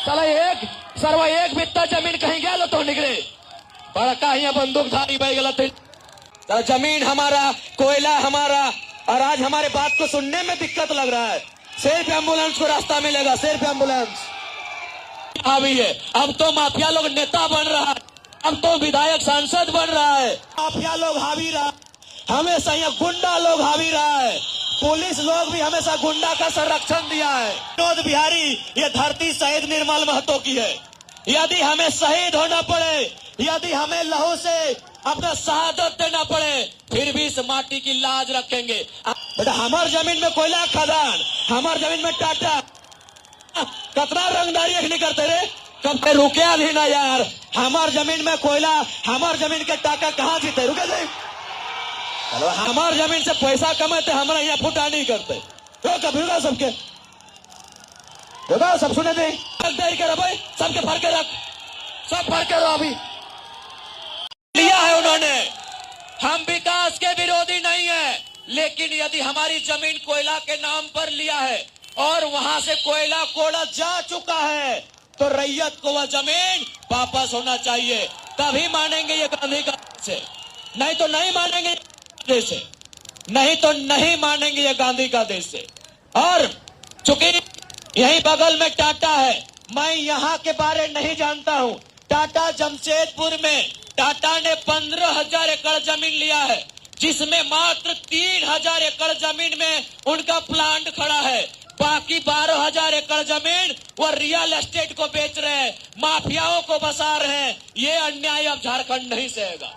साला एक बित्ता जमीन कहीं गया तो निकले बड़का यहाँ बंदूकधारी बह गलत है। जमीन हमारा, कोयला हमारा, और आज हमारे बात को सुनने में दिक्कत लग रहा है। सिर्फ एम्बुलेंस को रास्ता मिलेगा, सिर्फ एम्बुलेंस हावी है। अब तो माफिया लोग नेता बन रहा है, अब तो विधायक सांसद बन रहा है। माफिया लोग हावी रहा, हमेशा यहाँ गुंडा लोग हावी रहा है। पुलिस लोग भी हमेशा गुंडा का संरक्षण दिया है। विनोद बिहारी, ये धरती शहीद निर्मल महतो की है। यदि हमें शहीद होना पड़े, यदि हमें लहू से अपना शहादत देना पड़े, फिर भी इस माटी की लाज रखेंगे। बेटा हमार जमीन में कोयला खदान, हमार जमीन में टाटा, कतना रंगदारी नहीं करते रे। कब रुके भी ना यार, हमार जमीन में कोयला, हमार जमीन के टाका कहाँ जीते, रुके थे। चलो हमार जमीन से पैसा कमाते, हमारा यहाँ फुटा नहीं करते। रुका सबके, रुका सब सुने दे कर भाई, सबके भर के रख, सब भर के रहो। अभी लिया है उन्होंने, हम विकास के विरोधी नहीं है, लेकिन यदि हमारी जमीन कोयला के नाम पर लिया है और वहां से कोयला कोड़ा जा चुका है, तो रैयत को वह जमीन वापस होना चाहिए। तभी मानेंगे ये गांधी का देश, नहीं तो नहीं मानेंगे देश से, नहीं तो नहीं मानेंगे ये गांधी का देश से। और चूंकि यही बगल में टाटा है, मैं यहाँ के बारे नहीं जानता हूँ। टाटा जमशेदपुर में टाटा ने 15,000 एकड़ जमीन लिया है, जिसमें मात्र 3,000 एकड़ जमीन में उनका प्लांट खड़ा है। बाकी 12,000 एकड़ जमीन वो रियल एस्टेट को बेच रहे हैं, माफियाओं को बसा रहे हैं। ये अन्याय अब झारखंड नहीं सहेगा।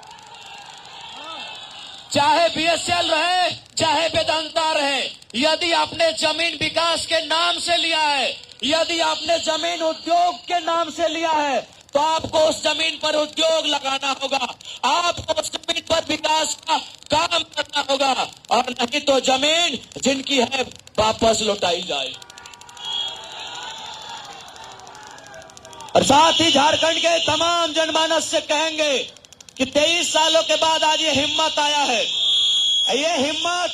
चाहे बीएसएल रहे, चाहे वेदांता रहे, यदि आपने जमीन विकास के नाम से लिया है, यदि आपने जमीन उद्योग के नाम से लिया है, तो आपको उस जमीन पर उद्योग लगाना होगा, आपको उस जमीन पर विकास का काम करना होगा, और नहीं तो जमीन जिनकी है वापस लौटाई जाए। और साथ ही झारखंड के तमाम जनमानस से कहेंगे कि 23 सालों के बाद आज ये हिम्मत आया है। ये हिम्मत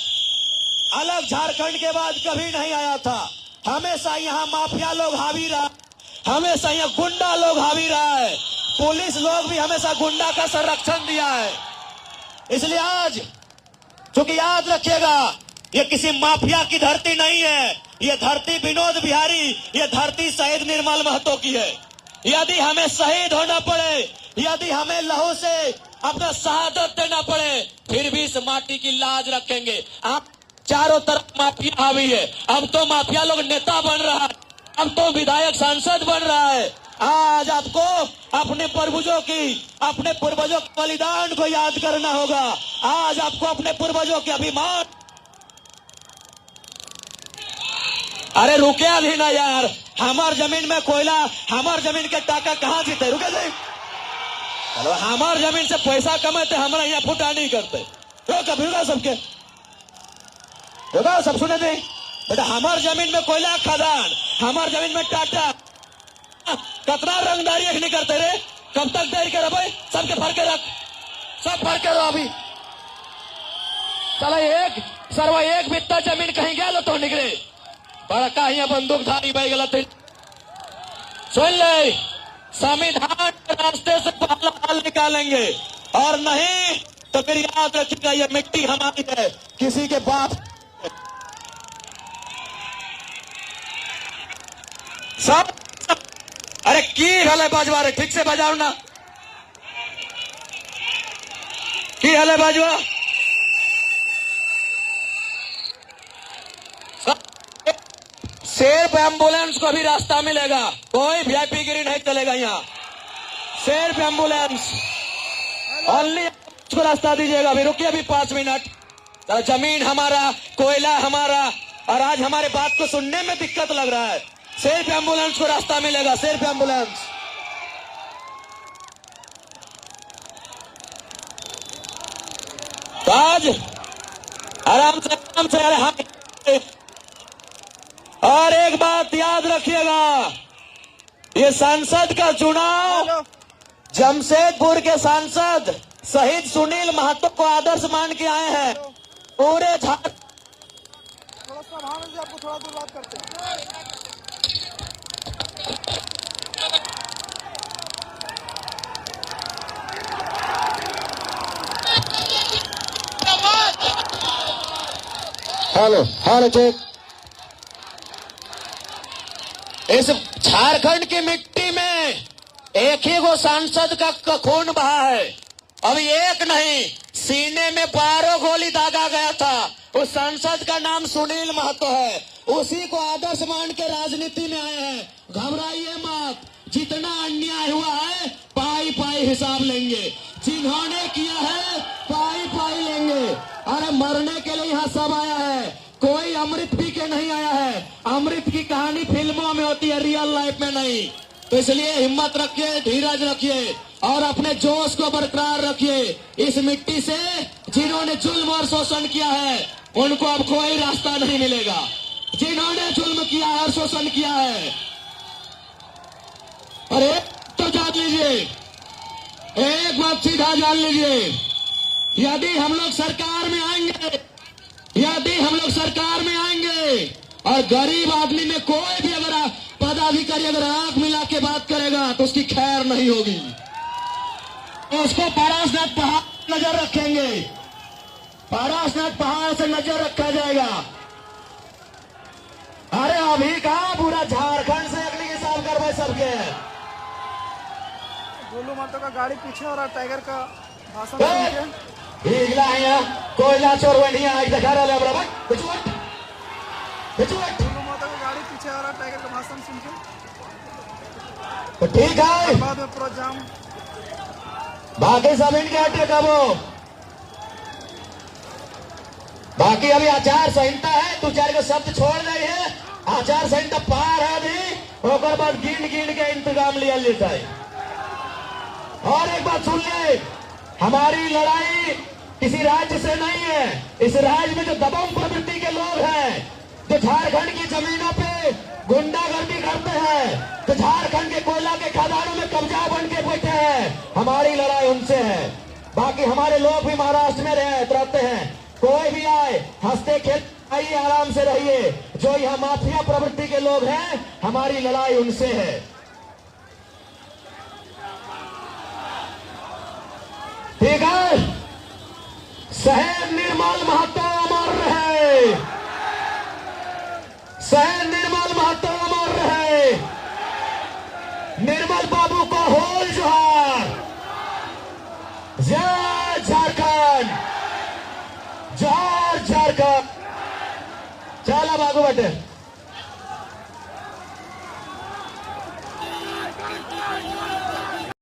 अलग झारखंड के बाद कभी नहीं आया था। हमेशा यहाँ माफिया लोग हावी रहा, हमेशा यहाँ गुंडा लोग हावी रहा है। पुलिस लोग भी हमेशा गुंडा का संरक्षण दिया है। इसलिए आज चूंकि याद रखिएगा, ये किसी माफिया की धरती नहीं है, ये धरती विनोद बिहारी, ये धरती शहीद निर्मल महतो की है। यदि हमें शहीद होना पड़े, यदि हमें लहू से अपना शहादत देना पड़े, फिर भी इस माटी की लाज रखेंगे। आप चारों तरफ माफिया हावी है, अब तो माफिया लोग नेता बन रहा है, अब तो विधायक सांसद बन रहा है। आज आपको अपने पूर्वजों के बलिदान को याद करना होगा। आज आपको अपने पूर्वजों के अभिमान, अरे रुके भी ना यार, हमार जमीन में कोयला, हमार जमीन के टाका कहाँ जीते, रुके थे। चलो हमार जमीन से पैसा कमाते, हमारा यहाँ फुटा नहीं करते। रुका सबके, रुका सब सुने दे। बेटा हमार जमीन में कोयला खदान, हमार जमीन में टाटा, कतना रंगदारी नहीं करते रे। कब तक देर कर भाई, सबके भर के रख, सब भर के रहो। अभी चला एक बित्ता जमीन कहीं गया तो निकले बड़का यहाँ बंदूकधारी बह गलत है। सुन ले, संविधान के रास्ते से हल निकालेंगे, और नहीं तो फिर याद रखिएगा ये मिट्टी हमारी है, किसी के बाप। सब अरे की हले बाजवा रे, ठीक से बजाओ ना, की हले बाजवा। सिर्फ एम्बुलेंस को भी रास्ता मिलेगा, कोई वीआईपी गिरी नहीं चलेगा यहाँ, सिर्फ एम्बुलेंस ओनली को रास्ता दीजिएगा। अभी रुकिए, अभी 5 मिनट। जमीन हमारा, कोयला हमारा, और आज हमारे बात को सुनने में दिक्कत लग रहा है। सिर्फ एम्बुलेंस को रास्ता मिलेगा, सिर्फ एम्बुलेंस। तो आज आराम से अरे हाँ। और एक बात याद रखिएगा, ये सांसद का चुनाव, जमशेदपुर के सांसद शहीद सुनील महतो को आदर्श मान के आए हैं। पूरे झारखंड थोड़ा सा आपको थोड़ा दूर बात करते हैं। Hello hello check. इस झारखंड की मिट्टी में एक ही गो सांसद का खून बहा है। अभी एक नहीं, सीने में 12 गोली दागा गया था। उस सांसद का नाम सुनील महतो है। उसी को आदर्श मान के राजनीति में आए हैं। घबराइए मत, जितना अन्याय हुआ है पाई पाई हिसाब लेंगे। जिन्होंने किया है पाई पाई लेंगे। अरे मरने के लिए यहाँ सब आया है, कोई अमृत पी के नहीं आया है। अमृत की कहानी फिल्मों में होती है, रियल लाइफ में नहीं। तो इसलिए हिम्मत रखिए, धीरज रखिए और अपने जोश को बरकरार रखिए। इस मिट्टी से जिन्होंने जुल्म और शोषण किया है उनको अब कोई रास्ता नहीं मिलेगा। जिन्होंने जुल्म किया और शोषण किया है, अरे तो जान लीजिए, एक बात सीधा जान लीजिए, यदि हम लोग सरकार में आएंगे, यदि हम लोग सरकार में आएंगे और गरीब आदमी में कोई भी अगर पदाधिकारी अगर आंख मिला के बात करेगा तो उसकी खैर नहीं होगी। तो उसको पारसनाथ पहाड़ नजर रखेंगे, पारसनाथ पहाड़ से नजर रखा जाएगा। अरे अभी कहा पूरा झारखंड से अगली हिसाब करवाए सबके। गोलू महतो का गाड़ी पीछे हो रहा, टाइगर का भाषण सुन के हिगला है यहाँ, कोयला चोर नहीं आए दिखा रहा है बराबर। गोलू महतो का गाड़ी पीछे आ रहा, टाइगर का भाषण सुन के। तो ठीक है, बाद में पूरा जाम। बाकी सब इनके हटे कबो। बाकी अभी आचार संहिता है, तू चार को शब्द छोड़ रही है। आचार संहिता पार है अभी, और बाद गिन गिन के इंतजाम लिया लेता है। और एक बात सुन ले, हमारी लड़ाई किसी राज्य से नहीं है। इस राज्य में जो दबंग प्रवृत्ति के लोग हैं, जो झारखंड की जमीनों पे गुंडागर्दी करते हैं, जो झारखंड के कोयला के खदानों में कब्जा बन के बैठे हैं, हमारी लड़ाई उनसे है। बाकी हमारे लोग भी महाराष्ट्र में रहते हैं। कोई भी आए, हंसते खेलते आइए, आराम से रहिए। जो यहाँ माफिया प्रवृत्ति के लोग हैं, हमारी लड़ाई उनसे है। ठीक है, शहर निर्मल महतो अमर रहे, शहर निर्मल महतो अमर रहे। निर्मल बाबू को होल जोहार। जय झारखंड, जय झारखंड। चलो बाबू बेटे।